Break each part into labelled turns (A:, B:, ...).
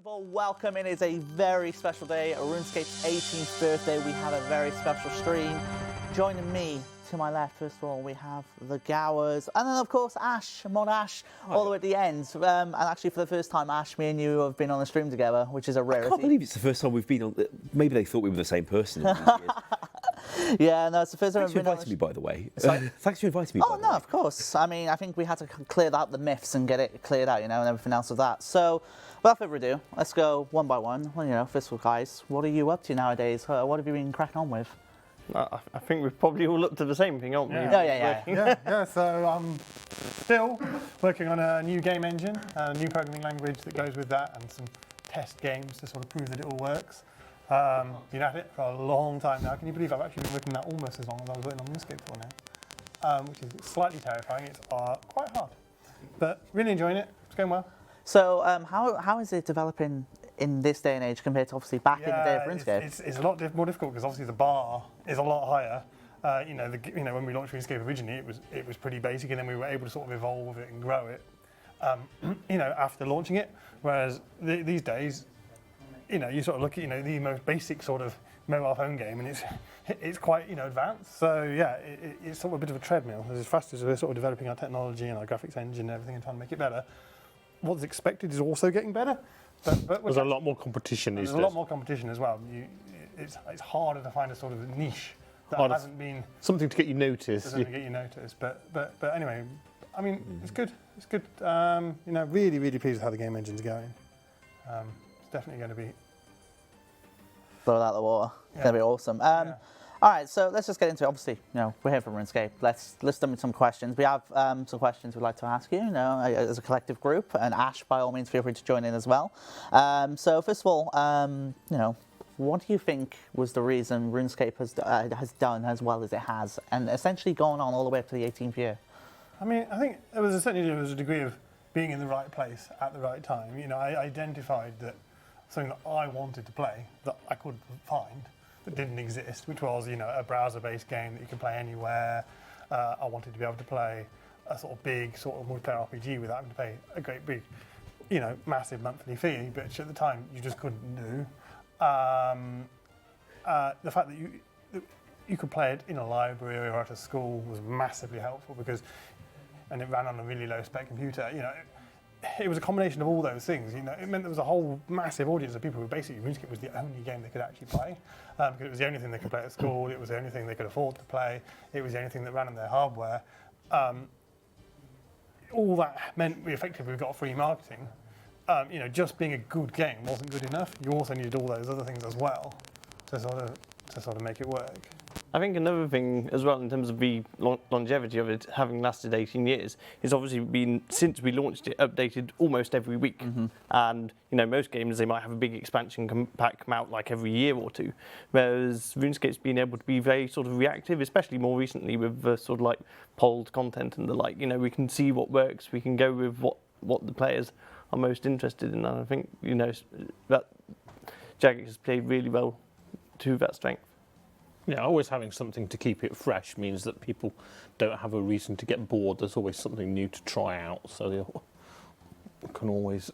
A: of all, welcome. It is a very special day, RuneScape's 18th birthday. We have a very special stream. Joining me to my left, first of all, we have the Gowers, and then of course Ash, Mod Ash, all the way at the end. And actually, for the first time, Ash, me and you have been on the stream together, which is a rarity.
B: I can't believe it's the first time we've been on. Maybe they thought we were the same person. In these years.
A: Yeah, no, it's the first time
B: Thanks for
A: I've been
B: inviting me, by the way.
A: Sorry?
B: Thanks for inviting me.
A: Oh, no, of course. I mean, I think we had to clear out the myths and get it cleared out, you know, and everything else of that. So, without further ado, let's go one by one. Well, you know, first of all, guys, what are you up to nowadays? What have you been cracking on with?
C: I think we've probably all up to the same thing, aren't we?
A: Yeah.
D: So I'm still working on a new game engine, a new programming language that goes with that, and some test games to sort of prove that it all works. Been at it for a long time now. Can you believe I've actually been working that almost as long as I was working on RuneScape for now? Which is slightly terrifying. It's quite hard, but really enjoying it. It's going well.
A: So how is it developing in this day and age compared to obviously back in the day of RuneScape?
D: It's a lot more difficult because obviously the bar is a lot higher. When we launched RuneScape originally, it was pretty basic, and then we were able to sort of evolve it and grow it. After launching it, whereas these days, you sort of look at the most basic sort of mobile phone game, and it's quite advanced. So yeah, it's sort of a bit of a treadmill. As fast as we're sort of developing our technology and our graphics engine and everything and trying to make it better, what's expected is also getting better. But
E: there's a lot more competition these days.
D: There's a lot more competition as well. It's harder to find a sort of niche that hasn't been
E: something to get you noticed.
D: Something to get you noticed. But anyway, I mean, it's good. It's good. Really, really pleased with how the game engine's going. It's definitely going to be
A: blow it out of the water. It's going to be awesome. All right, so let's just get into it. Obviously, we're here for RuneScape. Let's dump in some questions. We have some questions we'd like to ask you, as a collective group. And Ash, by all means, feel free to join in as well. So first of all, what do you think was the reason RuneScape has done as well as it has, and essentially going on all the way up to the 18th year?
D: I mean, I think there was a degree of being in the right place at the right time. I identified that something that I wanted to play that I couldn't find, that didn't exist, which was a browser-based game that you can play anywhere. I wanted to be able to play a sort of big sort of multiplayer RPG without having to pay a great big, massive monthly fee, which at the time you just couldn't do. The fact that you could play it in a library or at a school was massively helpful and it ran on a really low spec computer. It was a combination of all those things. It meant there was a whole massive audience of people who basically RuneScape was the only game they could actually play, because it was the only thing they could play at school. It was the only thing they could afford to play. It was the only thing that ran on their hardware. All that meant we effectively got free marketing. Just being a good game wasn't good enough. You also needed all those other things as well to sort of make it work.
C: I think another thing as well in terms of the longevity of it having lasted 18 years is obviously been, since we launched it, updated almost every week. Mm-hmm. And most games, they might have a big expansion pack come out like every year or two, whereas RuneScape's been able to be very sort of reactive, especially more recently with the sort of like polled content and the like. We can see what works, we can go with what the players are most interested in, and I think that Jagex has played really well to that strength.
E: Yeah, always having something to keep it fresh means that people don't have a reason to get bored. There's always something new to try out, so they can always.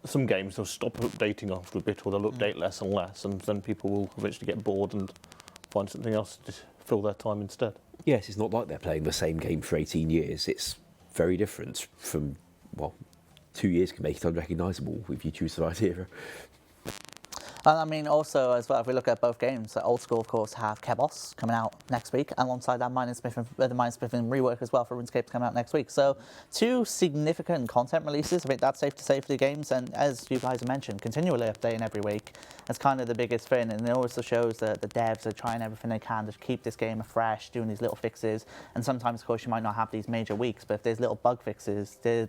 E: Some games will stop updating after a bit, or they'll update less and less, and then people will eventually get bored and find something else to fill their time instead.
B: Yes, it's not like they're playing the same game for 18 years. It's very different from 2 years can make it unrecognisable if you choose the right era.
A: And I mean, also, as well, if we look at both games, Old School, of course, have Cabbage coming out next week, alongside that the Mindsmith rework as well for RuneScape coming out next week. So, two significant content releases. I think that's safe to say for the games. And as you guys have mentioned, continually updating every week. That's kind of the biggest thing. And it also shows that the devs are trying everything they can to keep this game fresh, doing these little fixes. And sometimes, of course, you might not have these major weeks, but if there's little bug fixes, the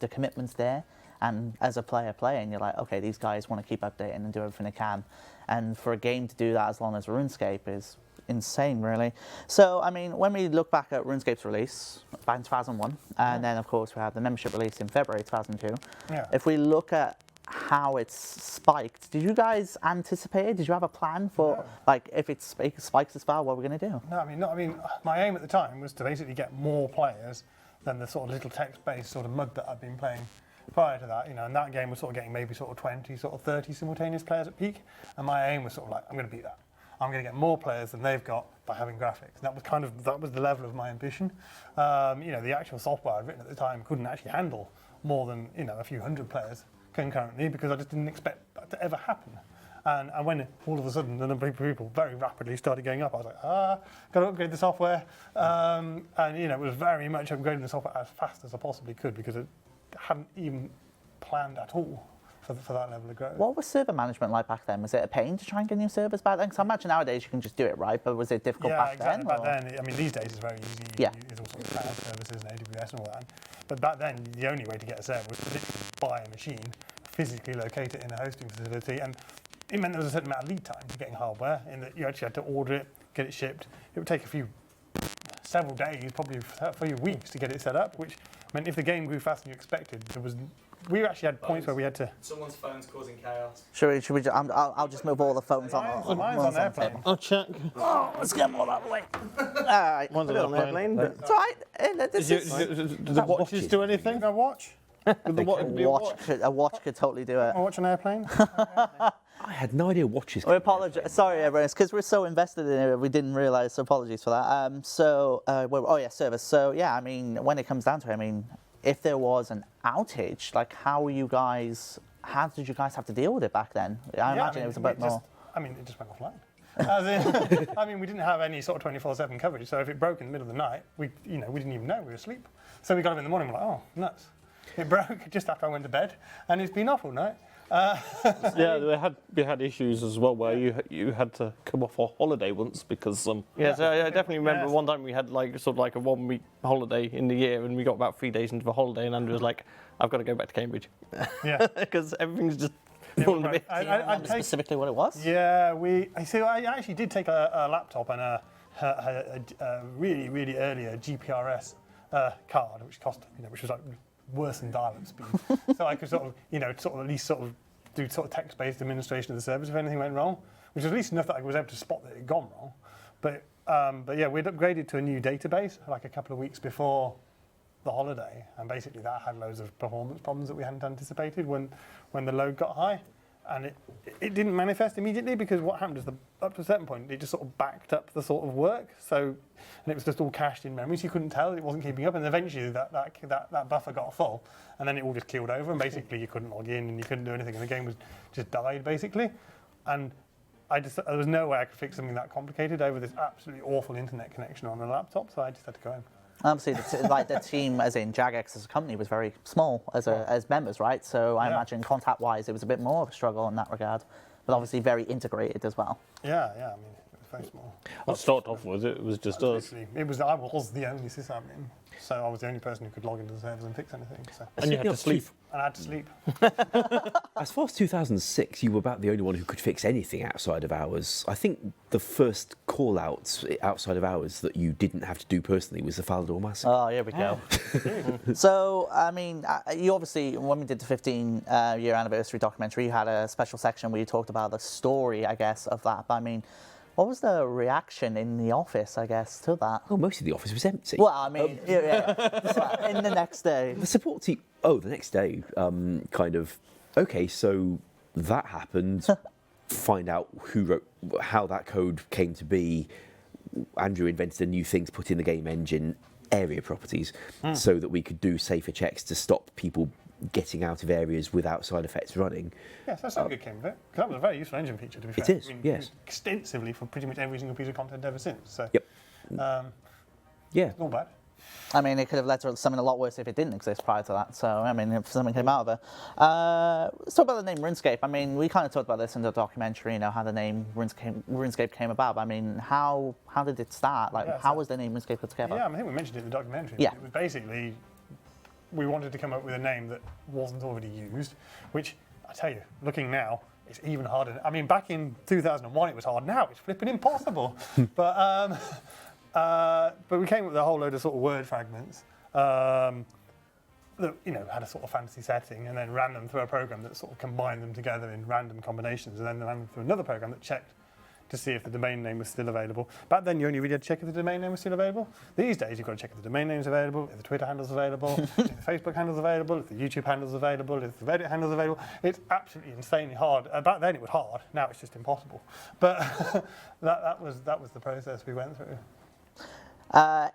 A: commitment's there. And as a player playing, you're like, okay, these guys want to keep updating and do everything they can. And for a game to do that as long as RuneScape is insane, really. So, I mean, when we look back at RuneScape's release back in 2001, and then, of course, we had the membership release in February 2002. Yeah. If we look at how it's spiked, did you guys anticipate it? Did you have a plan for, if it spikes as far, what we're going to do?
D: No, I mean, my aim at the time was to basically get more players than the sort of little text-based sort of mud that I've been playing prior to that, and that game was sort of getting maybe sort of 20, sort of 30 simultaneous players at peak, and my aim was sort of like, I'm going to beat that. I'm going to get more players than they've got by having graphics. And that was the level of my ambition. The actual software I'd written at the time couldn't actually handle more than a few hundred players concurrently, because I just didn't expect that to ever happen. And when all of a sudden the number of people very rapidly started going up, I was like, got to upgrade the software. It was very much upgrading the software as fast as I possibly could, because it hadn't even planned at all for that level of growth.
A: What was server management like back then? Was it a pain to try and get new servers back then? Because I imagine nowadays you can just do it, right? But was it difficult back then?
D: Back then, I mean, these days it's very easy.
A: Yeah.
D: It's all sorts of cloud services and AWS and all that. But back then, the only way to get a server was to literally buy a machine, physically locate it in a hosting facility, and it meant there was a certain amount of lead time to getting hardware, in that you actually had to order it, get it shipped. It would take several days, probably a few weeks to get it set up, which meant if the game grew faster than you expected, we actually had points where we had to...
F: Someone's phone's causing chaos.
A: Should we I'll just move all the phones on.
D: Mine's on airplane.
E: I'll check.
A: Oh, let's get them all out of the way. All right.
C: One's on airplane, but
A: It's all right.
E: Do the watches do anything?
D: A watch?
A: A watch could totally do it.
D: A watch on airplane?
B: I had no idea watches.
A: We apologize. Sorry, everyone. It's because we're so invested in it, we didn't realise. So apologies for that. Service. So yeah, I mean, when it comes down to it, I mean, if there was an outage, like how did you guys have to deal with it back then? I imagine it was a bit more.
D: It just went offline. We didn't have any sort of 24/7 coverage. So if it broke in the middle of the night, we didn't even know we were asleep. So we got up in the morning, we're like, oh, nuts. It broke just after I went to bed, and it's been off all night.
E: We had issues as well where you had to come off a holiday once because
C: So I definitely remember one time we had a 1 week holiday in the year, and we got about 3 days into the holiday, and Andrew was like, I've got to go back to Cambridge.
D: Yeah.
C: Because everything's just falling a bit.
A: Do you remember specifically what it was?
D: Yeah, I actually did take a laptop and a really, really earlier GPRS card, which cost, which was like worse than dial-up speed. So I could at least do text-based administration of the service if anything went wrong, which was at least enough that I was able to spot that it had gone wrong. But yeah, we'd upgraded to a new database like a couple of weeks before the holiday, and basically that had loads of performance problems that we hadn't anticipated when the load got high. And it didn't manifest immediately, because what happened is up to a certain point, it just sort of backed up the sort of work. And it was just all cached in memory, so you couldn't tell it wasn't keeping up. And eventually that buffer got full, and then it all just keeled over, and basically you couldn't log in and you couldn't do anything, and the game was just died basically. And there was no way I could fix something that complicated over this absolutely awful internet connection on a laptop, so I just had to go home.
A: Obviously, the team, as in Jagex as a company, was very small as members, right? So I imagine contact-wise, it was a bit more of a struggle in that regard, but obviously very integrated as well.
D: Yeah. I mean, it was very small.
E: I'll start off with it was just us.
D: I was the only sysadmin, so I was the only person who could log into the servers and fix anything. So.
E: And you had to sleep.
D: And I had to sleep.
B: As far as 2006, you were about the only one who could fix anything outside of hours. I think the first call-outs outside of hours that you didn't have to do personally was the Falador Massacre.
A: Oh, here we go. So, I mean, you obviously, when we did the 15-year anniversary documentary, you had a special section where you talked about the story, I guess, of that. But I mean, what was the reaction in the office, I guess, to that?
B: Oh, most of the office was empty.
A: Well, I mean, in the next day.
B: The support team, the next day, okay, so that happened. Find out how that code came to be. Andrew invented a new thing to put in the game engine, area properties, so that we could do safer checks to stop people getting out of areas without side effects running.
D: Yes, that's something good came of it. Because that was a very useful engine feature, to be fair.
B: It is, yes.
D: Used extensively for pretty much every single piece of content ever since. So,
B: Yep.
D: It's not bad.
A: I mean, it could have led to something a lot worse if it didn't exist prior to that. So, I mean, if something came out of it. Let's talk about the name RuneScape. I mean, we kind of talked about this in the documentary, how the name RuneScape came about. But, I mean, how did it start? How was the name RuneScape put together?
D: Yeah, I think we mentioned it in the documentary.
A: Yeah.
D: It was basically, we wanted to come up with a name that wasn't already used, which, I tell you, looking now, it's even harder. I mean, back in 2001, it was hard. Now it's flipping impossible. But we came up with a whole load of sort of word fragments that had a sort of fantasy setting, and then ran them through a program that sort of combined them together in random combinations, and then ran them through another program that checked to see if the domain name was still available. Back then, you only really had to check if the domain name was still available. These days, you've got to check if the domain name's available, if the Twitter handle's available, if the Facebook handle's available, if the YouTube handle's available, if the Reddit handle's available. It's absolutely insanely hard. Back then, it was hard. Now it's just impossible. But that was the process we went through.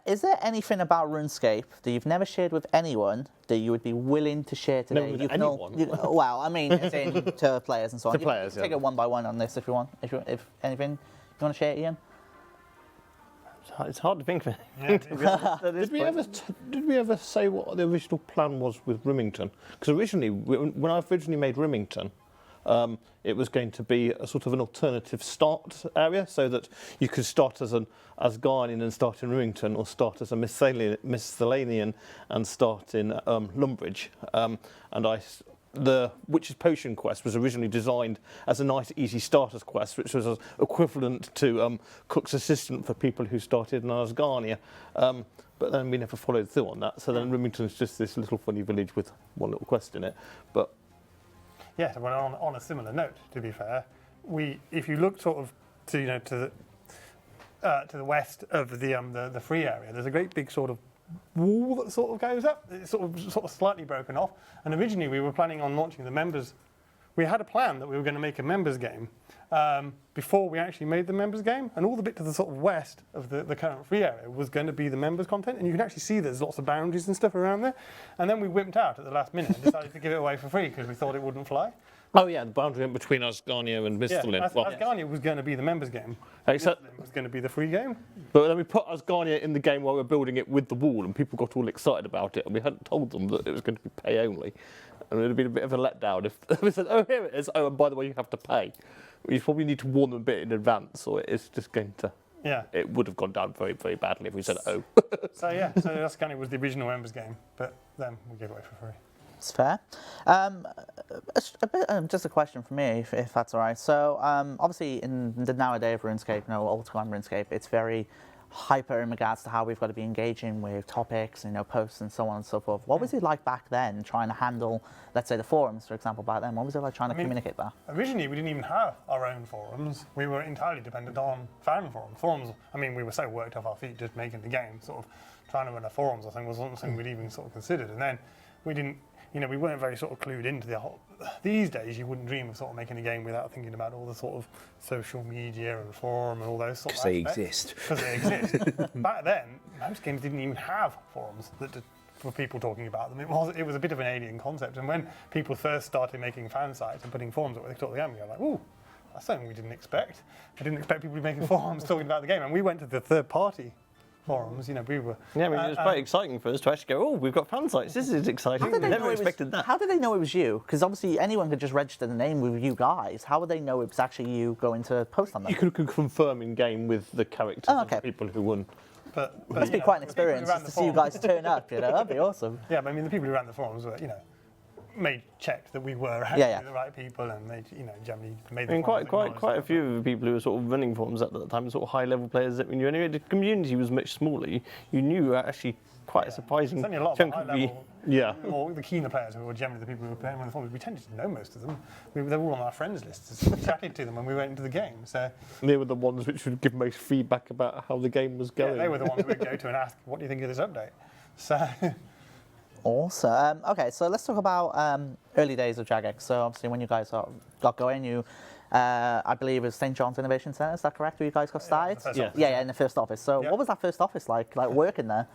A: Is there anything about RuneScape that you've never shared with anyone that you would be willing to share today?
E: Never with
A: you can
E: anyone?
A: Well, I mean, as in to players and so on.
E: To players,
A: Take
E: yeah.
A: it one by one on this if you want. If anything you want to share, Ian?
C: It's hard to think of
D: Yeah,
C: anything, to be honest, at this point.
E: Did we ever say what the original plan was with Rimington? Because originally, when I originally made Rimington, it was going to be a sort of an alternative start area, so that you could start as an Asgardian and start in Rimington, or start as a Miscellanean and start in Lumbridge. The Witch's Potion quest was originally designed as a nice, easy starters quest, which was equivalent to Cook's Assistant for people who started in Asgardia. But then we never followed through on that. So then Rimington's just this little funny village with one little quest in it. But
D: yeah, well, on a similar note, to be fair, if you look sort of to the west of the free area, there's a great big sort of wall that sort of goes up. It's sort of slightly broken off. And originally we were planning on launching the members. We had a plan that we were going to make a members game before we actually made the members game, and all the bit to the sort of west of the current free area was going to be the members content, and you can actually see there's lots of boundaries and stuff around there. And then we wimped out at the last minute and decided to give it away for free because we thought it wouldn't fly.
E: oh yeah, the boundary between Asgardia and
D: Yeah,
E: Mistlin.
D: Asgardia was going to be the members game.
E: Except,
D: Mistlin was going to be the free game.
E: but then we put Asgardia in the game while we were building it with the wall, and people got all excited about it, and we hadn't told them that it was going to be pay only. And it would have been a bit of a letdown if we said, oh, here it is, oh, and by the way, you have to pay. You probably need to warn them a bit in advance, or it's just going to...
D: Yeah.
E: It would have gone down very, very badly if we said, oh.
D: So Asgardia was the original members game, but then we gave it away for free.
A: It's fair. Just a question for me, if that's all right. So, obviously, in the nowadays of RuneScape, old time RuneScape, it's very hyper in regards to how we've got to be engaging with topics, posts and so on and so forth. What was it like back then, trying to handle, let's say, the forums, for example, back then? What was it like trying to communicate that?
D: Originally, we didn't even have our own forums. We were entirely dependent on fan forums. Forums, we were so worked off our feet just making the game, sort of trying to run our forums, I think, wasn't something we'd even sort of considered. And then we didn't, we weren't very sort of clued into the whole... These days, you wouldn't dream of sort of making a game without thinking about all the sort of social media and forum and all those sort of aspects.
B: Because they exist.
D: Because they exist. Back then, most games didn't even have forums for people talking about them. It was a bit of an alien concept. And when people first started making fan sites and putting forums up where they talked to the game, you're like, ooh, that's something we didn't expect. I didn't expect people to be making forums talking about the game. And we went to the third-party forums, we were...
C: Yeah, it was quite exciting for us to actually go, oh, we've got fan sites, this is exciting. We never expected that.
A: How did they know it was you? Because obviously anyone could just register the name with you guys. How would they know it was actually you going to post on them?
E: You could confirm in game with the characters of the people who won.
D: But
A: it must be quite an experience just to see you guys turn up, That'd be awesome.
D: Yeah, but the people who ran the forums were, checked that we were the right people, and they, generally made the
C: quite a few of the people who were sort of running forums at that time, sort of high-level players that we knew. Anyway, the community was much smaller. You knew actually quite a surprising
D: There's only a lot
C: chunk
D: of
C: of
D: high-level, or the keener players who were generally the people who were playing on the forums. We tended to know most of them. They were all on our friends lists. We chatted to them when we went into the game. So
E: they were the ones which would give most feedback about how the game was going.
D: Yeah, they were the ones we'd go to and ask, "What do you think of this update?" So.
A: Awesome. Okay, so let's talk about early days of Jagex. So obviously when you guys got going, you, I believe it was St. John's Innovation Centre, is that correct, where you guys got started?
D: Yeah,
A: in the first office. So what was that first office like working there?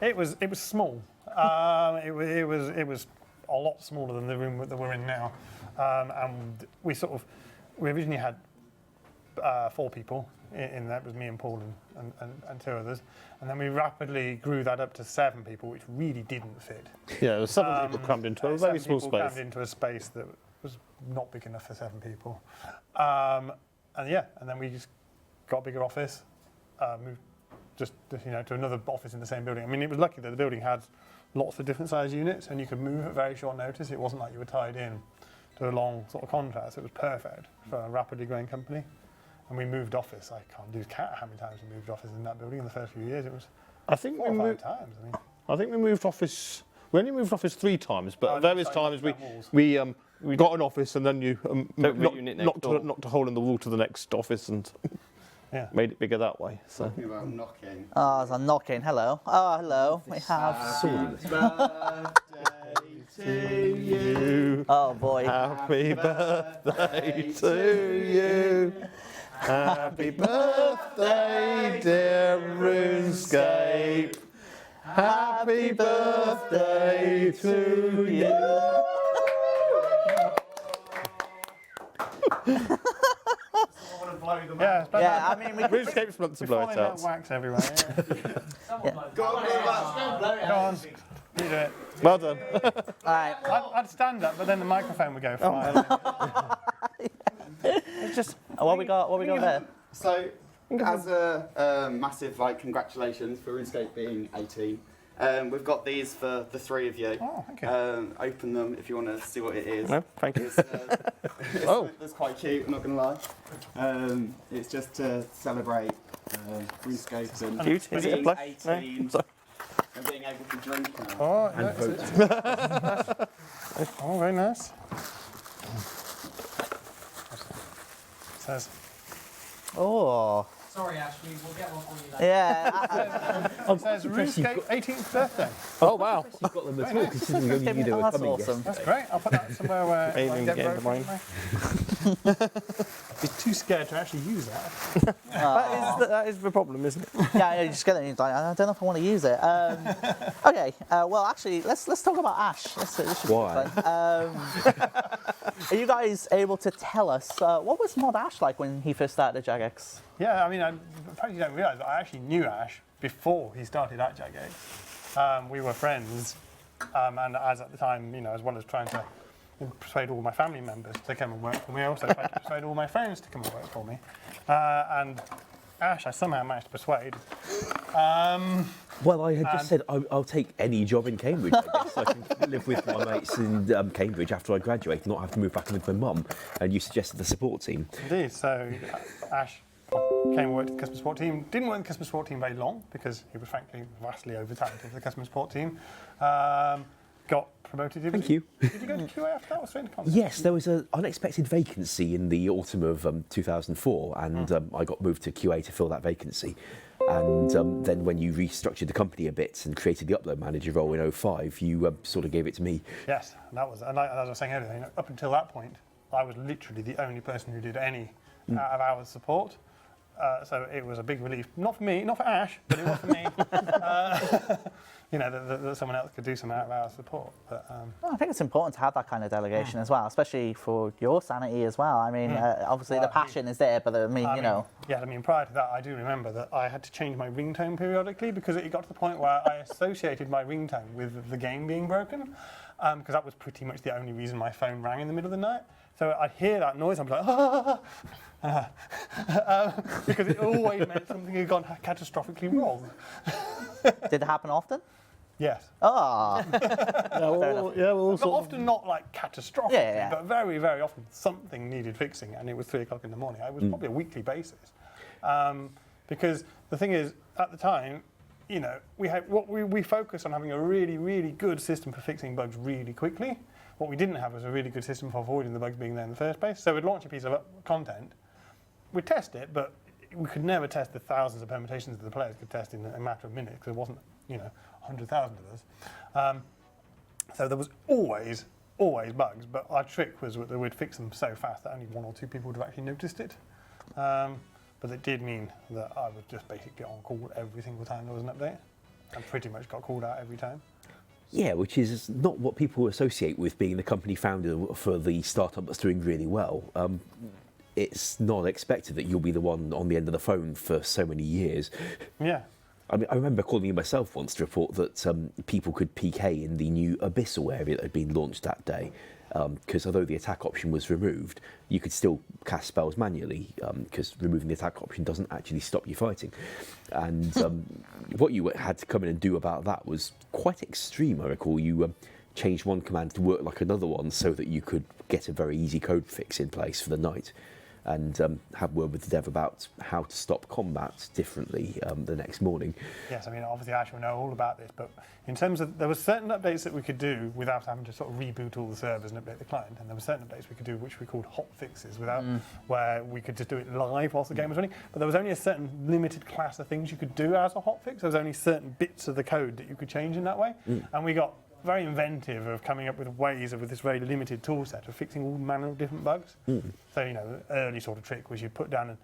D: It was small. It was a lot smaller than the room that we're in now. And we originally had 4 people in that. It was me and Paul and 2 others. And then we rapidly grew that up to 7 people, which really didn't fit.
E: Yeah, there were 7 people crammed into a very small space.
D: Crammed into a space that was not big enough for 7 people. And then we just got a bigger office, moved just to another office in the same building. It was lucky that the building had lots of different size units, and you could move at very short notice. It wasn't like you were tied in to a long sort of contract. So it was perfect for a rapidly growing company. And we moved office. I can't lose count how many times we moved office in that building in the first few years. It was 4 or 5 times.
E: I think we moved office. We only moved office 3 times, but at various times we
C: we
E: got an office and then you
C: reunit next door.
E: knocked a hole in the wall to the next office and
D: Yeah.
E: made it bigger that way. So
F: Talking about knocking.
A: Oh, there's a knocking. Hello. Oh, hello. We have.
F: Birthday to you.
A: Oh boy.
E: happy birthday to you. Happy birthday, dear RuneScape. Happy birthday to you.
D: Yeah, it's better.
A: Yeah, I mean, we could.
E: RuneScape's meant to blow it
D: Falling out
E: out.
D: wax everywhere. Yeah.
F: Go on,
D: Go on. You do it.
E: Well done.
A: All right.
D: I'd stand up, but then the microphone would go flying.
A: It's just. What we got? What we got there?
F: So, as a massive congratulations for RuneScape being 18, we've got these for the three of you.
D: Oh, thank you.
F: Open them if you want to see what it is.
C: No, thank you.
F: It's quite cute, I'm not going to lie. It's just to celebrate RuneScape and
C: Cute. Is it a
F: being
C: plush? No?
F: 18 and being able to drink now.
D: Oh,
B: And
D: yeah,
B: vote.
D: oh, very nice. Says,
A: Oh.
G: Sorry, Ashley, we'll get one for you later.
A: Yeah.
D: says RuneScape 18th birthday.
E: Oh wow.
B: You've got them at all, considering only you
A: Oh,
B: were
A: that's
B: coming.
A: awesome.
D: That's great. I'll put that somewhere where
C: Maybe
D: I
C: we
D: get
C: can get into
D: broken. He's too scared to actually use that.
C: That is the problem, isn't it?
A: Yeah, you just get it. And you're like, I don't know if I want to use it. Okay. Well, actually, let's talk about Ash. This should be
B: Why?
A: fun. Are you guys able to tell us what was Mod Ash like when he first started at Jagex?
D: Yeah, I mean, perhaps you don't realise that I actually knew Ash before he started at Jagex. We were friends, and as at the time, as well as trying to persuade all my family members to come and work for me, I also tried to persuade all my friends to come and work for me. And Ash, I somehow managed to persuade.
B: Well, I had just said I'll take any job in Cambridge, I guess. I can live with my mates in Cambridge after I graduate, not have to move back in with my mum. And you suggested the support team.
D: Indeed, so Ash came and worked at the customer support team. Didn't work in the customer support team very long because he was frankly vastly over-talented for the customer support team. Got promoted.
B: Thank you.
D: Did you go to QA after that or straight into content?
B: Yes, there was an unexpected vacancy in the autumn of 2004, and I got moved to QA to fill that vacancy. And then when you restructured the company a bit and created the upload manager role in 05, you sort of gave it to me.
D: Yes, and that was, and as I was saying earlier, up until that point, I was literally the only person who did any out of hours support. So it was a big relief, not for me, not for Ash, but it was for me. That someone else could do some out of hours support. But
A: Well, I think it's important to have that kind of delegation as well, especially for your sanity as well. I mean, obviously
D: Well,
A: the passion is there, but
D: Yeah, I mean, prior to that, I do remember that I had to change my ringtone periodically because it got to the point where I associated my ringtone with the game being broken, because that was pretty much the only reason my phone rang in the middle of the night. So I'd hear that noise, I'd be like, because it always meant something had gone catastrophically wrong.
A: did it happen often?
D: Yes.
A: Oh.
D: Not often, not like catastrophically,
A: Yeah.
D: but very, very often something needed fixing, and it was 3 o'clock in the morning. It was probably a weekly basis, because the thing is, at the time, we focused on having a really, really good system for fixing bugs really quickly. What we didn't have was a really good system for avoiding the bugs being there in the first place. So we'd launch a piece of content, we'd test it, but we could never test the thousands of permutations that the players could test in a matter of minutes because there wasn't, 100,000 of us. So there was always bugs, but our trick was that we'd fix them so fast that only 1 or 2 people would have actually noticed it. But it did mean that I was just basically on call every single time there was an update, and pretty much got called out every time.
B: Yeah, which is not what people associate with being the company founder for the startup that's doing really well. It's not expected that you'll be the one on the end of the phone for so many years.
D: Yeah.
B: I mean, I remember calling you myself once to report that people could PK in the new Abyssal area that had been launched that day. Because although the attack option was removed, you could still cast spells manually, because removing the attack option doesn't actually stop you fighting. And what you had to come in and do about that was quite extreme, I recall. You changed one command to work like another one so that you could get a very easy code fix in place for the night. and have word with the dev about how to stop combat differently the next morning.
D: Yes, I mean, obviously Ash will know all about this, but in terms of, there were certain updates that we could do without having to sort of reboot all the servers and update the client, and there were certain updates we could do which we called hotfixes, where we could just do it live whilst the game was running, but there was only a certain limited class of things you could do as a hotfix. There was only certain bits of the code that you could change in that way, and we got very inventive of coming up with ways of, with this very limited tool set, of fixing all manner of different bugs. So, you know, the early sort of trick was you put down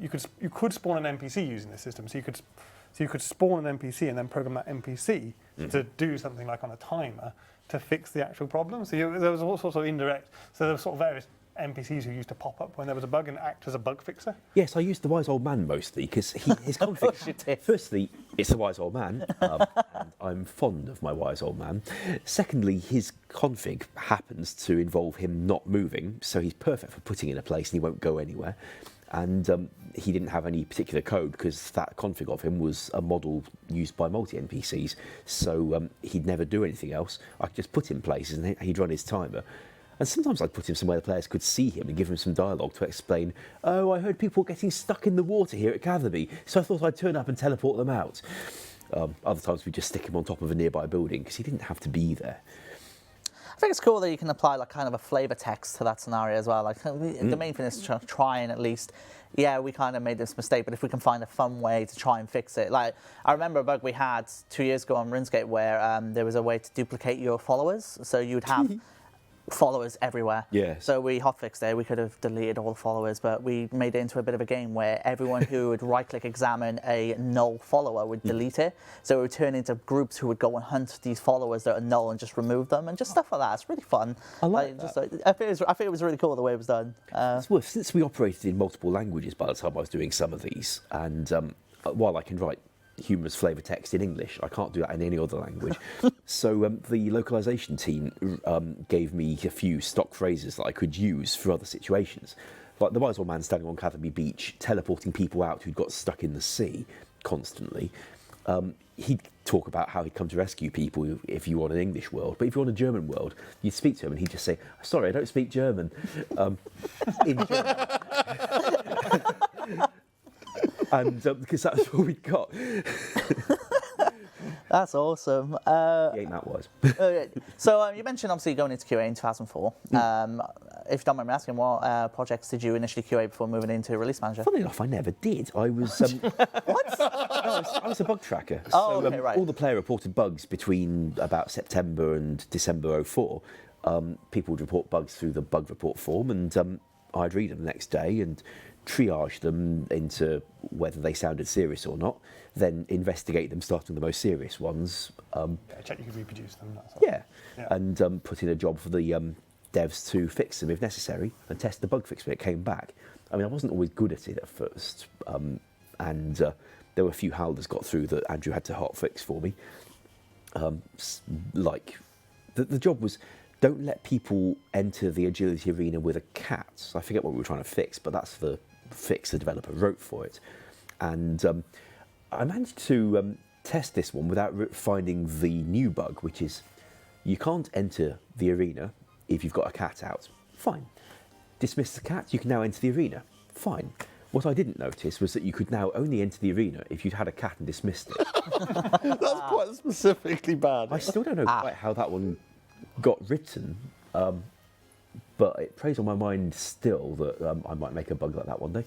D: you could spawn an NPC using this system. So you could spawn an NPC and then program that NPC to do something like on a timer to fix the actual problem. So there was all sorts of indirect. So there were sort of various NPCs who used to pop up when there was a bug and act as a bug fixer.
B: Yes, I used the wise old man mostly because his config. Firstly, it's a wise old man, and I'm fond of my wise old man. Secondly, his config happens to involve him not moving, so he's perfect for putting in a place and he won't go anywhere. And he didn't have any particular code because that config of him was a model used by multi-NPCs, so he'd never do anything else. I could just put him places and he'd run his timer. And sometimes I'd put him somewhere the players could see him and give him some dialogue to explain, oh, I heard people getting stuck in the water here at Cabbage, so I thought I'd turn up and teleport them out. Other times we'd just stick him on top of a nearby building because he didn't have to be there.
A: I think it's cool that you can apply like kind of a flavor text to that scenario as well. Like the main thing is to try and at least, yeah, we kind of made this mistake, but if we can find a fun way to try and fix it. Like I remember a bug we had 2 years ago on RuneScape where there was a way to duplicate your followers, so you'd have followers everywhere.
B: Yes.
A: So we hotfixed it. We could have deleted all the followers, but we made it into a bit of a game where everyone who would right-click examine a null follower would delete it. So it would turn into groups who would go and hunt these followers that are null and just remove them and just stuff like that. It's really fun.
B: I like that.
A: I think it was really cool the way it was done.
B: Well, since we operated in multiple languages by the time I was doing some of these, and while I can write humorous flavour text in English, I can't do that in any other language. So the localization team gave me a few stock phrases that I could use for other situations. Like the wise old man standing on Cabbage Beach, teleporting people out who'd got stuck in the sea constantly. He'd talk about how he'd come to rescue people if you were on an English world, but if you're on a German world, you'd speak to him and he'd just say, sorry, I don't speak German. In German. And because that's what we got.
A: That's awesome.
B: He ain't that wise.
A: So you mentioned obviously going into QA in 2004. If you don't mind me asking, what projects did you initially QA before moving into Release Manager?
B: Funnily enough, I never did. I was
A: What?
B: I was a bug tracker.
A: Oh,
B: So
A: okay, right.
B: all the player reported bugs between about September and December 04. People would report bugs through the bug report form, and I'd read them the next day and triage them into whether they sounded serious or not, then investigate them, starting with the most serious ones.
D: Check you could reproduce them. That sort of
B: Yeah,
D: Yeah.
B: and put in a job for the devs to fix them if necessary and test the bug fix when it came back. I mean, I wasn't always good at it at first, and there were a few howlers got through that Andrew had to hotfix for me. Like, the job was, don't let people enter the agility arena with a cat. I forget what we were trying to fix, but that's the fix the developer wrote for it. And I managed to test this one without finding the new bug, which is you can't enter the arena if you've got a cat out. Fine. Dismiss the cat, you can now enter the arena. Fine. What I didn't notice was that you could now only enter the arena if you'd had a cat and dismissed it.
C: That's quite specifically bad.
B: I still don't know quite how that one got written, but it preys on my mind still that I might make a bug like that one day.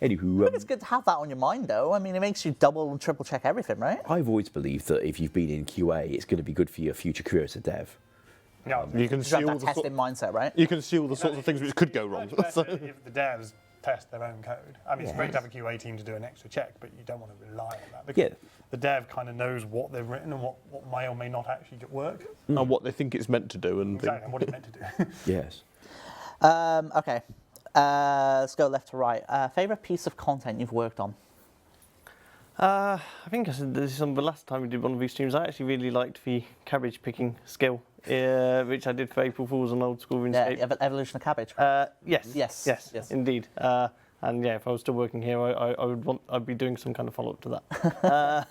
B: Anywho,
A: I think it's good to have that on your mind, though. I mean, it makes you double and triple check everything, right?
B: I've always believed that if you've been in QA, it's going to be good for your future career as a dev.
D: Yeah,
E: You can
A: You
E: see
A: have
E: all
A: that
E: the
A: testing mindset, right?
E: you can see all the sorts of things which could go wrong. So-
D: if the devs test their own code. I mean, it's great to have a QA team to do an extra check, but you don't want to rely on that. Because
B: Yeah.
D: the dev kind of knows what they've written and what may or may not actually work.
E: And what they think it's meant to do. And
D: Exactly, and what it's meant to do.
B: Yes.
A: Okay. Let's go left to right. Favorite piece of content you've worked on?
C: I think I said this on the last time we did one of these streams. I actually really liked the cabbage picking skill, which I did for April Fools on old school RuneScape.
A: Yeah, Evolution of Cabbage.
C: Yes.
A: Yes,
C: Yes.
A: yes.
C: Indeed. And yeah, if I was still working here, I'd be doing some kind of follow up to that.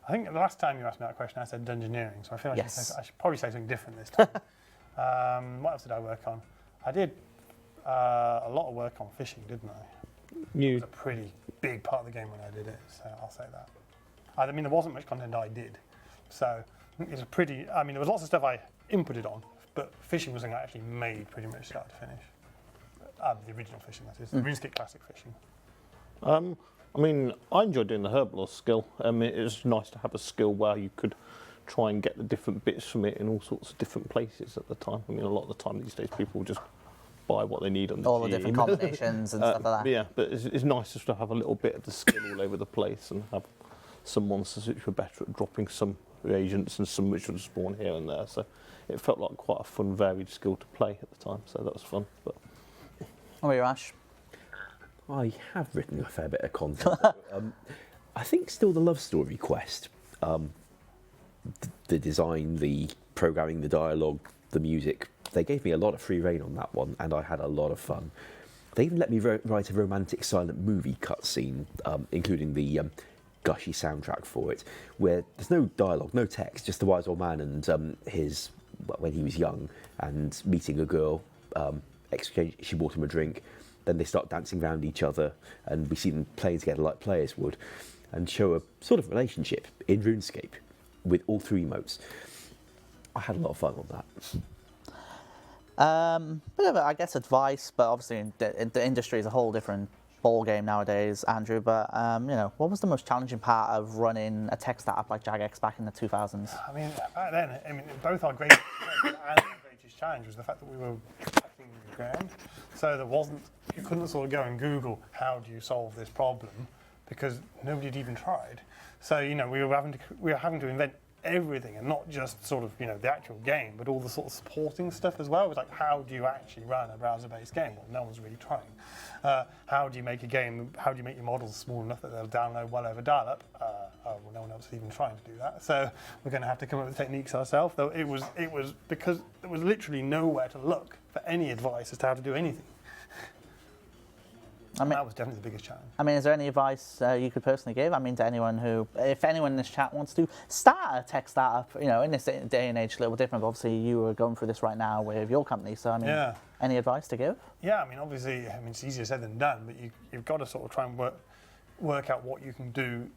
D: I think the last time you asked me that question, I said dungeoneering, so I feel like
A: Yes.
D: I should probably say something different this time. What else did I work on? I did a lot of work on fishing, didn't I? It
E: You
D: was a pretty big part of the game when I did it, so I'll say that. I mean, there wasn't much content I did, so it was there was lots of stuff I inputted on, but fishing was something I actually made pretty much start to finish. The original fishing, that is, the RuneScape Classic fishing.
E: I mean, I enjoyed doing the herbalist skill. It was nice to have a skill where you could try and get the different bits from it in all sorts of different places at the time. I mean, a lot of the time these days people just buy what they need on the
A: All the different combinations and stuff like that.
E: Yeah, but it's nice just to have a little bit of the skill all over the place and have some monsters which were better at dropping some reagents and some which would spawn here and there. So it felt like quite a fun, varied skill to play at the time. So that was fun. But
A: How are you, Ash?
B: I have written a fair bit of content. I think still the love story quest. The design, the programming, the dialogue, the music, they gave me a lot of free rein on that one, and I had a lot of fun. They even let me write a romantic silent movie cutscene, including the gushy soundtrack for it, where there's no dialogue, no text, just the wise old man and when he was young, and meeting a girl, she bought him a drink, then they start dancing around each other, and we see them playing together like players would, and show a sort of relationship in RuneScape with all three emotes. I had a lot of fun on that.
A: Bit of, I guess, advice, but obviously the industry is a whole different ball game nowadays, Andrew. But what was the most challenging part of running a tech startup like Jagex back in the 2000s?
D: I mean, back then, both our greatest and the greatest challenge was the fact that we were tracking the ground. So you couldn't sort of go and Google how do you solve this problem, because nobody had even tried. So we were having to invent everything, and not just sort of the actual game, but all the sort of supporting stuff as well. It was like, how do you actually run a browser-based game? Well, no one's really trying. How do you make a game? How do you make your models small enough that they'll download well over dial-up? Well, no one else is even trying to do that. So we're going to have to come up with techniques ourselves. Though it was because there was literally nowhere to look for any advice as to how to do anything. That was definitely the biggest challenge.
A: I mean, is there any advice you could personally give? I mean, to anyone if anyone in this chat wants to start a tech startup, in this day and age, a little different. But obviously, you are going through this right now with your company. So, I mean, any advice to give?
D: Yeah, I mean, obviously, it's easier said than done. But you've got to sort of try and work out what you can do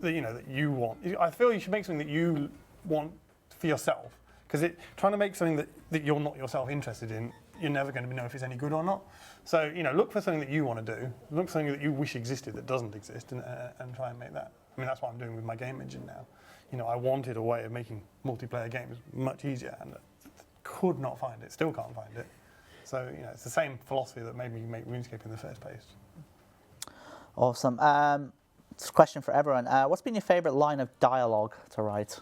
D: that you want. I feel you should make something that you want for yourself, because trying to make something that you're not yourself interested in, you're never going to know if it's any good or not. So, look for something that you want to do. Look for something that you wish existed that doesn't exist, and try and make that. I mean, that's what I'm doing with my game engine now. I wanted a way of making multiplayer games much easier, and could not find it. Still can't find it. So, it's the same philosophy that made me make RuneScape in the first place.
A: Awesome. It's a question for everyone. What's been your favourite line of dialogue to write?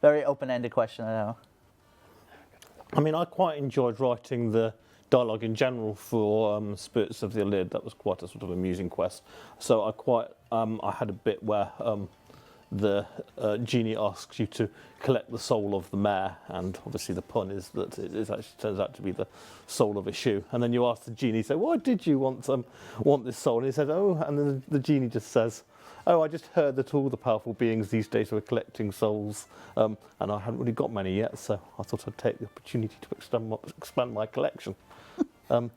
A: Very open-ended question, I know.
E: I mean, I quite enjoyed writing the dialogue in general for Spirits of the Lid. That was quite a sort of amusing quest. So I had a bit where the genie asks you to collect the soul of the mare, and obviously the pun is that it actually turns out to be the soul of a shoe. And then you ask the genie, so why did you want this soul? And he said, and then the genie just says, I just heard that all the powerful beings these days were collecting souls, and I hadn't really got many yet, so I thought I'd take the opportunity to expand my collection. So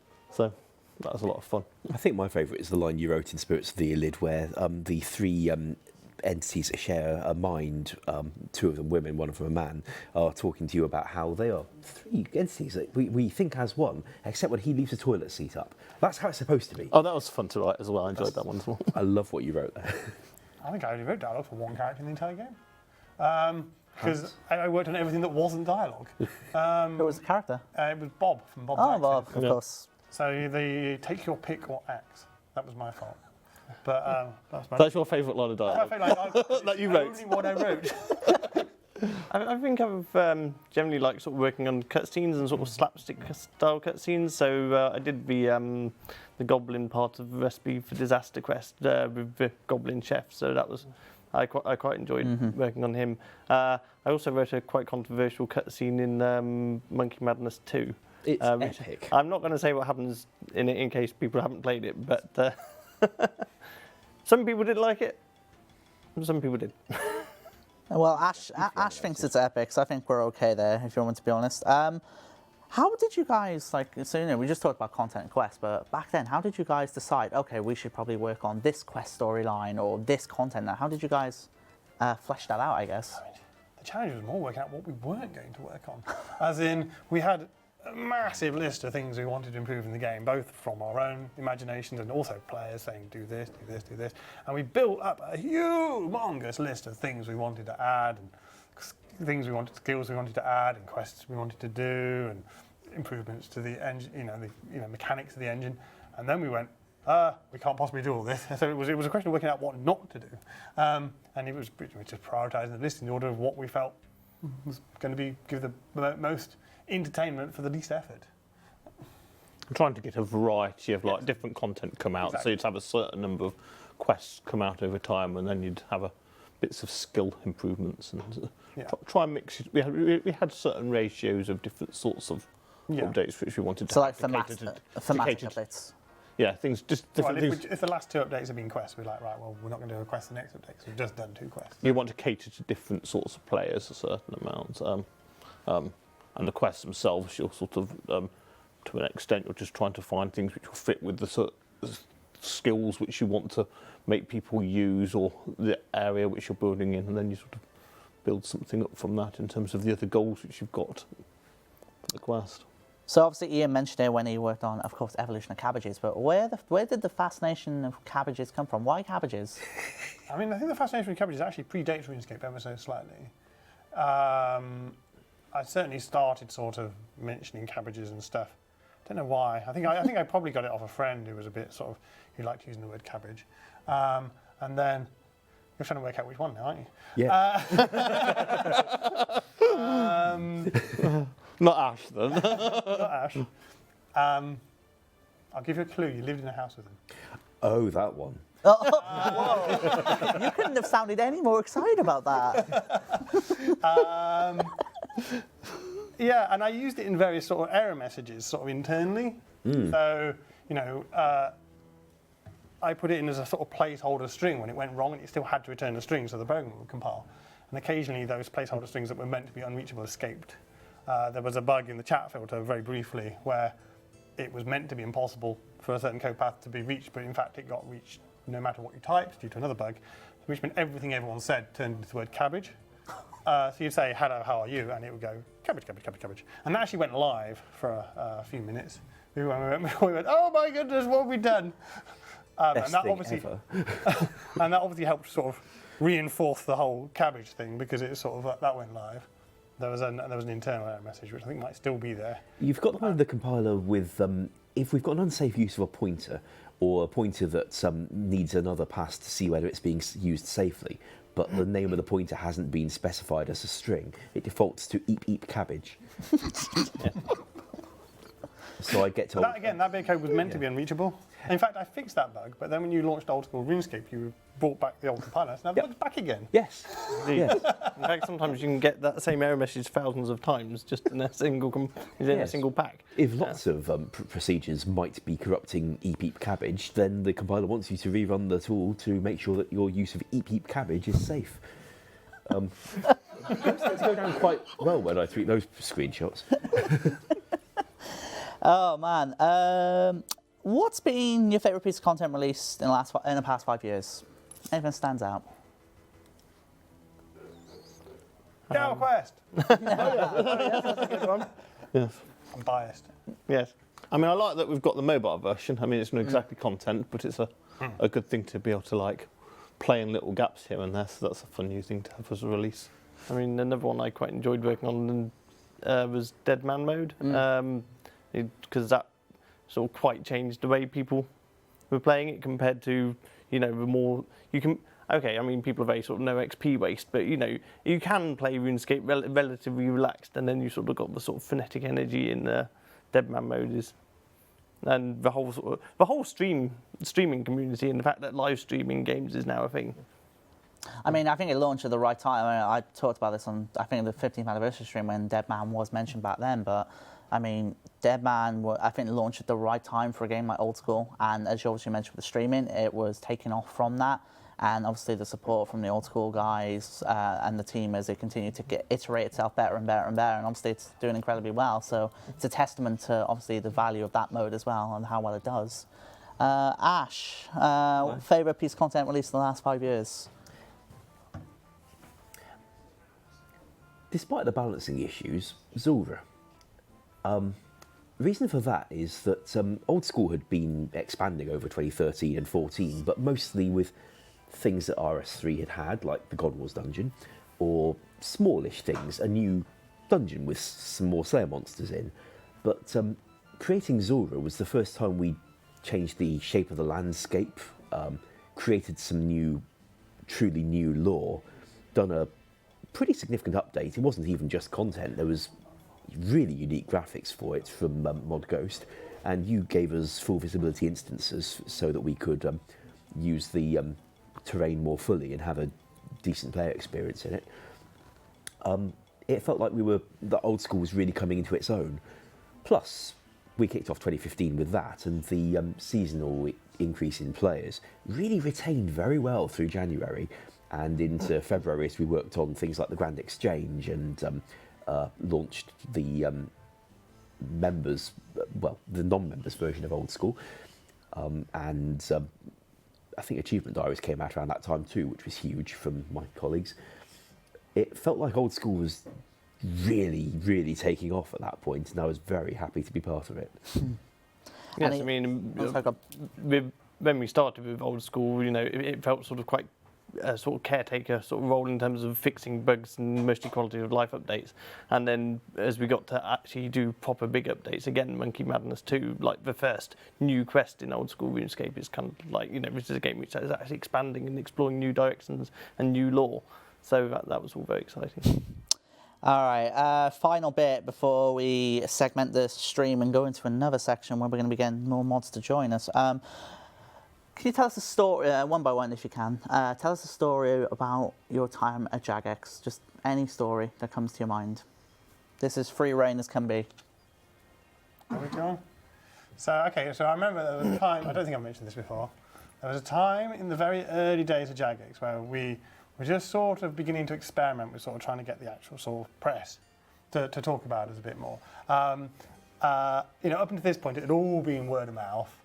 E: that was a lot of fun.
B: I think my favourite is the line you wrote in Spirits of the Illid, where the three entities that share a mind, two of them women, one of them a man, are talking to you about how they are three entities that we think as one, except when he leaves the toilet seat up. That's how it's supposed to be.
E: Oh, that was fun to write as well. I enjoyed that one as well.
B: I love what you wrote there.
D: I think I only wrote dialogue for one character in the entire game. Because I worked on everything that wasn't dialogue.
A: Who was the character?
D: It was Bob from Bob's
A: Oh,
D: Accent.
A: Bob, of course.
D: So they take your pick or axe. That was my fault. But
E: That's your favourite line of dialogue
D: that
E: you wrote.
D: Only what I wrote.
C: I think I've generally liked sort of working on cutscenes and sort of slapstick style cutscenes. So I did the Goblin part of Recipe for Disaster quest with the Goblin Chef. So that was I quite enjoyed working on him. I also wrote a quite controversial cutscene in Monkey Madness 2.
B: It's epic.
C: I'm not going to say what happens in it in case people haven't played it, but some people didn't like it. Some people did.
A: Well, Ash thinks it's epic, so I think we're okay there, if you want to be honest. How did you guys, like, so, you know, we just talked about content and quests, but back then, how did you guys decide, okay, we should probably work on this quest storyline or this content? Now, how did you guys flesh that out, I guess?
D: I mean, the challenge was more working out what we weren't going to work on. As in, we had a massive list of things we wanted to improve in the game, both from our own imaginations and also players saying, do this, do this, do this. And we built up a humongous list of things we wanted to add, and skills we wanted to add, and quests we wanted to do, and improvements to the engine, mechanics of the engine. And then we went, we can't possibly do all this. So it was a question of working out what not to do. And it was just prioritising the list in the order of what we felt was going to give the most entertainment for the least effort.
E: I'm trying to get a variety of like different content come out, so you'd have a certain number of quests come out over time, and then you'd have bits of skill improvements and try and mix it. We had certain ratios of different sorts of updates which we wanted to.
A: So like thematic updates.
E: Yeah, things just different things.
D: If the last 2 updates have been quests, we're like, right, well, we're not going to do a quest the next update, so we've just done 2 quests.
E: You want to cater to different sorts of players a certain amount, and the quests themselves, you're sort of, to an extent, you're just trying to find things which will fit with the skills which you want to make people use, or the area which you're building in, and then you sort of build something up from that in terms of the other goals which you've got for the quest.
A: So obviously Ian mentioned it when he worked on, of course, Evolution of Cabbages, but where did the fascination of cabbages come from? Why cabbages?
D: I mean, I think the fascination with cabbages actually predates RuneScape ever so slightly. I certainly started sort of mentioning cabbages and stuff. Don't know why. I think I probably got it off a friend who was a bit sort of, who liked using the word cabbage. And then you're trying to work out which one now, aren't you?
B: Yeah.
E: Not Ash, then.
D: Not Ash. I'll give you a clue. You lived in a house with him.
B: Oh, that one.
A: Whoa. You couldn't have sounded any more excited about that.
D: Yeah, and I used it in various sort of error messages, sort of internally. So, I put it in as a sort of placeholder string when it went wrong, and it still had to return a string, so the program would compile. And occasionally, those placeholder strings that were meant to be unreachable escaped. There was a bug in the chat filter, very briefly, where it was meant to be impossible for a certain code path to be reached, but in fact, it got reached no matter what you typed due to another bug, which meant everything everyone said turned into the word cabbage. So you'd say, hello, how are you? And it would go, cabbage, cabbage, cabbage, cabbage. And that actually went live for a few minutes. We went, oh my goodness, what have we done? And that obviously helped sort of reinforce the whole cabbage thing, because it sort of, that went live. There was an internal error message, which I think might still be there.
B: You've got the compiler with, if we've got an unsafe use of a pointer, or a pointer that needs another pass to see whether it's being used safely, but the name of the pointer hasn't been specified as a string, it defaults to eep eep cabbage. So I get told...
D: That bit of code was meant to be unreachable. In fact, I fixed that bug, but then when you launched old school RuneScape, you brought back the old compiler, so now the bug's back again.
B: Yes.
C: Yes. In fact, sometimes you can get that same error message thousands of times just in a single a single pack.
B: If lots of procedures might be corrupting eep eep cabbage, then the compiler wants you to rerun the tool to make sure that your use of eep eep cabbage is safe. It's go down quite well when I tweet those screenshots.
A: Oh man, what's been your favourite piece of content released in the past 5 years? Anything stands out?
D: Gower Quest!
C: Yes.
D: I'm biased.
C: Yes. I mean, I like that we've got the mobile version. I mean, it's not exactly content, but it's a good thing to be able to like play in little gaps here and there. So that's a fun new thing to have as a release. I mean, another one I quite enjoyed working on was Dead Man mode, because that sort of quite changed the way people were playing it compared to, the more you can. Okay, I mean, people are very sort of no XP waste, but you can play RuneScape relatively relaxed, and then you sort of got the sort of frenetic energy in Dead Man mode and the whole streaming community, and the fact that live streaming games is now a thing.
A: I mean, I think it launched at the right time. I mean, I talked about this on, I think, the 15th anniversary stream when Dead Man was mentioned back then, but I mean, Dead Man, I think, launched at the right time for a game like Old School, and as you obviously mentioned with the streaming, it was taking off from that, and obviously the support from the old school guys and the team as they continue to iterate itself better and better and better, and obviously it's doing incredibly well. So it's a testament to obviously the value of that mode as well and how well it does. Ash, favourite piece of content released in the last 5 years?
B: Despite the balancing issues, Zulrah. The reason for that is that Old School had been expanding over 2013 and 14, but mostly with things that RS3 had, like the God Wars dungeon, or smallish things, a new dungeon with some more Slayer monsters in. But creating Zulrah was the first time we changed the shape of the landscape, created some new, truly new lore, done a pretty significant update. It wasn't even just content, there was really unique graphics for it from Mod Ghost, and you gave us full visibility instances so that we could use the terrain more fully and have a decent player experience in it. It felt like the Old School was really coming into its own. Plus, we kicked off 2015 with that, and the seasonal increase in players really retained very well through January and into February as we worked on things like the Grand Exchange and launched the members, well, the non-members version of Old School, and I think Achievement Diaries came out around that time too, which was huge from my colleagues. It felt like Old School was really, really taking off at that point, and I was very happy to be part of it.
C: Yes, I mean, when we started with Old School, you know, it felt sort of quite sort of caretaker sort of role in terms of fixing bugs and mostly quality of life updates. And then as we got to actually do proper big updates, again, Monkey Madness 2, like the first new quest in Old School RuneScape is kind of like, you know, this is a game which is actually expanding and exploring new directions and new lore. So that was all very exciting.
A: All right, final bit before we segment this stream and go into another section where we're going to be getting more mods to join us. Can you tell us a story, one by one if you can, tell us a story about your time at Jagex, just any story that comes to your mind. This is free reign as can be.
D: There we go. So I remember there was a time, I don't think I've mentioned this before, there was a time in the very early days of Jagex where we were just sort of beginning to experiment with sort of trying to get the actual sort of press to talk about us a bit more. You know, up until this point, it had all been word of mouth,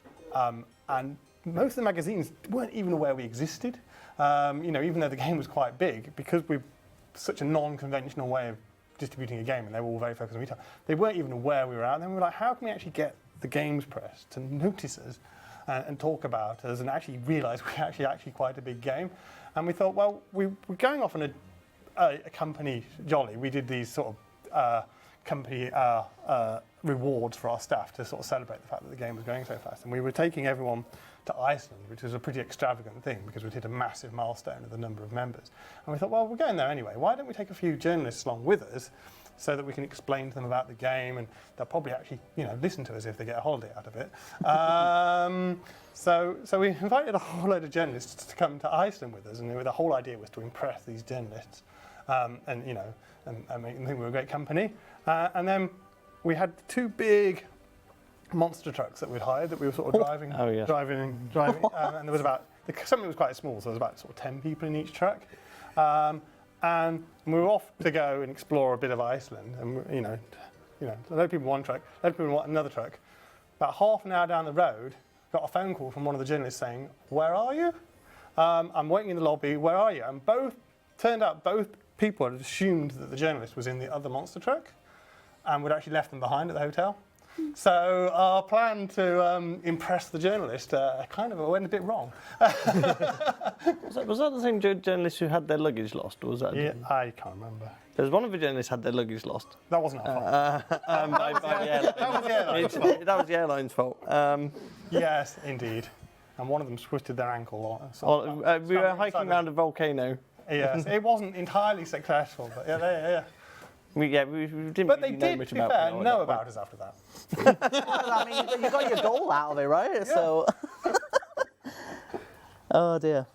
D: and most of the magazines weren't even aware we existed. You know, even though the game was quite big, because we're such a non-conventional way of distributing a game, and they were all very focused on retail, they weren't even aware we were out there. And we were like, how can we actually get the games press to notice us and talk about us and actually realise we're actually quite a big game? And we thought, well, we're going off on a company jolly. We did these sort of company rewards for our staff to sort of celebrate the fact that the game was going so fast. And we were taking everyone to Iceland, which was a pretty extravagant thing because we'd hit a massive milestone of the number of members. And we thought, well, we're going there anyway. Why don't we take a few journalists along with us so that we can explain to them about the game, and they'll probably actually, you know, listen to us if they get a holiday out of it. So we invited a whole load of journalists to come to Iceland with us, and the whole idea was to impress these journalists, and you know, and make them think we were a great company. And then we had two big monster trucks that we'd hired that we were sort of driving, and there was about, something was quite small, so there was about sort of 10 people in each truck. And we were off to go and explore a bit of Iceland, and you know, a load of people in one truck, a load of people in another truck. About half an hour down the road, got a phone call from one of the journalists saying, "Where are you? I'm waiting in the lobby. Where are you?" And turned out both people had assumed that the journalist was in the other monster truck, and we'd actually left them behind at the hotel. So our plan to impress the journalist kind of went a bit wrong.
C: Was that the same journalist who had their luggage lost, or was that?
D: Yeah, I can't remember.
C: There was one of the journalists had their luggage lost.
D: That wasn't our fault.
C: That was the airline's fault.
D: Yes, indeed. And one of them twisted their ankle.
C: We were hiking around a volcano.
D: Yes, it wasn't entirely successful, but yeah.
C: We didn't
D: But
C: really
D: they did,
C: know much
D: to be
C: about
D: fair, know about us after that.
A: Well, I mean, you got your goal out of it, right? Yeah. So, oh dear.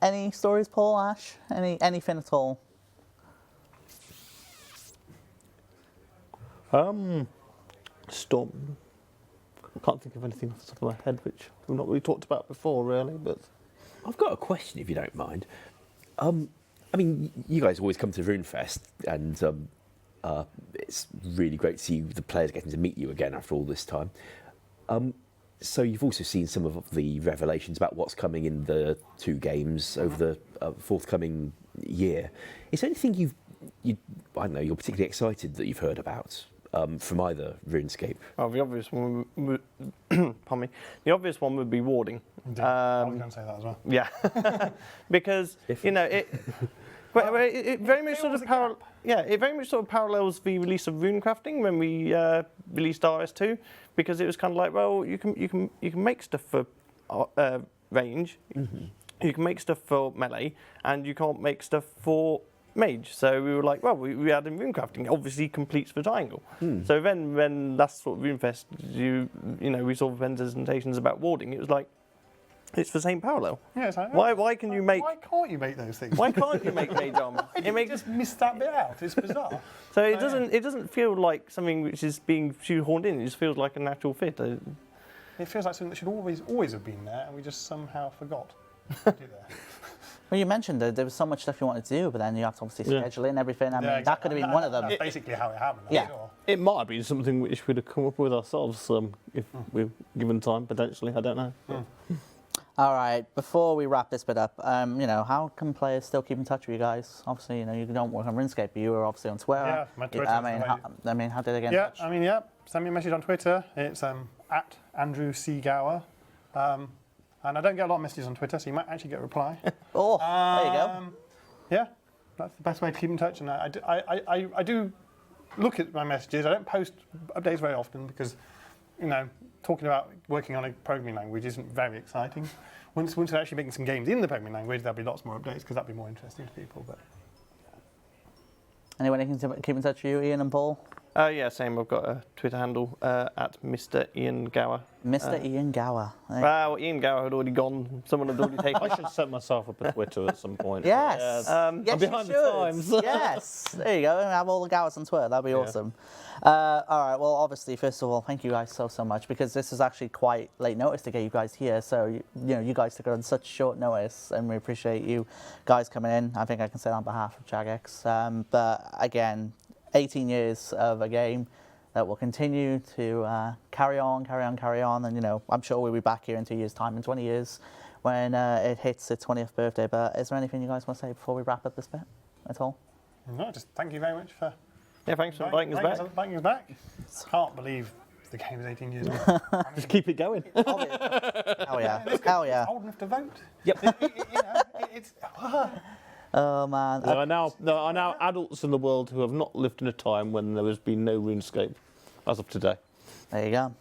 A: Any stories, Paul, Ash? Anything at all?
C: Storm. I can't think of anything off the top of my head which we've not really talked about before, really. But
B: I've got a question, if you don't mind. I mean, you guys always come to RuneFest, and it's really great to see the players getting to meet you again after all this time. So you've also seen some of the revelations about what's coming in the 2 games over the forthcoming year. Is there anything I don't know, you're particularly excited that you've heard about from either RuneScape?
C: Well, the obvious one, pardon me. The obvious one would be warding.
D: Indeed. I was going to say that as well.
C: Yeah, because you know it. It very much sort of it very much sort of parallels the release of runecrafting when we released RS2, because it was kind of like, well, you can make stuff for range, you can make stuff for melee, and you can't make stuff for mage. So we were like, well, we add in runecrafting. Obviously, completes the triangle. So then, when last sort of RuneFest, you know, we saw the presentations about warding. It was like, it's the same parallel.
D: Yeah, it's like,
C: why can you make?
D: Why can't you make those things?
C: Why can't you make mage armor?
D: You just missed that bit out. It's bizarre.
C: So it doesn't feel like something which is being shoehorned in. It just feels like a natural fit.
D: It feels like something that should always have been there, and we just somehow forgot to do that.
A: Well, you mentioned that there was so much stuff you wanted to do, but then you have to obviously schedule in everything. I mean, that could have been one of them.
D: That's basically how it happened.
A: Yeah.
D: Sure.
E: It might have been something which we'd have come up with ourselves if we were given time, potentially. I don't know.
A: All right, before we wrap this bit up, you know, how can players still keep in touch with you guys? Obviously, you know, you don't work on RuneScape, but you were obviously on Twitter.
D: Yeah, my Twitter.
A: I mean, how did they get in touch?
D: Send me a message on Twitter. It's at Andrew C. Gower. And I don't get a lot of messages on Twitter, so you might actually get a reply.
A: Oh, there you go.
D: Yeah, that's the best way to keep in touch. And I do look at my messages. I don't post updates very often because, you know, talking about working on a programming language isn't very exciting. Once we're actually making some games in the programming language, there'll be lots more updates because that'll be more interesting to people. But
A: anyone who can keep in touch with you, Ian and Paul?
C: Yeah, same. I've got a Twitter handle at Mr. Ian Gower.
A: Mr. Ian Gower.
C: Well, Ian Gower had already gone. Someone had already taken.
E: I should set myself up a Twitter at some point.
A: Yes.
E: Yes.
A: I'm
E: behind the times.
A: Yes. There you go. And have all the Gowers on Twitter. That'd be awesome. All right. Well, obviously, first of all, thank you guys so much, because this is actually quite late notice to get you guys here. So, you know, you guys took it on such short notice, and we appreciate you guys coming in. I think I can say that on behalf of Jagex. But again, 18 years of a game that will continue to carry on, and, you know, I'm sure we'll be back here in 2 years' time, in 20 years, when it hits its 20th birthday. But is there anything you guys want to say before we wrap up this bit at all?
D: no, just thank you very much for
C: Thanks for inviting us back.
D: Inviting us back. Can't believe the game is 18 years old.
E: Just keep it going.
A: Hell yeah. Hell yeah.
D: Old enough to vote.
E: Yep.
D: It's
A: Oh, man.
E: There are now adults in the world who have not lived in a time when there has been no RuneScape as of today.
A: There you go.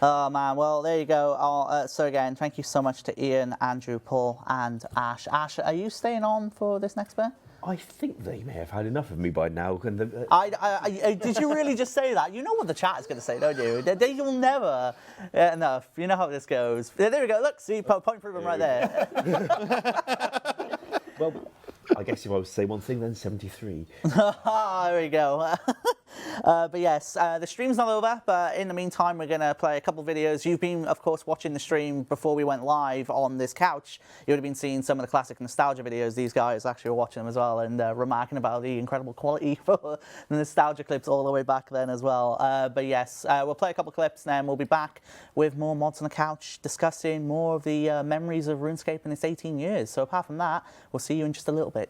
A: Oh, man. Well, there you go. So, again, thank you so much to Ian, Andrew, Paul, and Ash. Ash, are you staying on for this next bit?
B: I think they may have had enough of me by now. And
A: Did you really just say that? You know what the chat is going to say, don't you? They will never enough. You know how this goes. There we go. Look, see, point proven right there.
B: Well, I guess if I was to say one thing, then 73.
A: There we go. But yes, the stream's not over, but in the meantime, we're going to play a couple of videos. You've been, of course, watching the stream before we went live on this couch. You would have been seeing some of the classic nostalgia videos. These guys actually were watching them as well, and remarking about the incredible quality for the nostalgia clips all the way back then as well. But yes, we'll play a couple of clips, and then we'll be back with more mods on the couch, discussing more of the memories of RuneScape in its 18 years. So apart from that, we'll see you in just a little bit.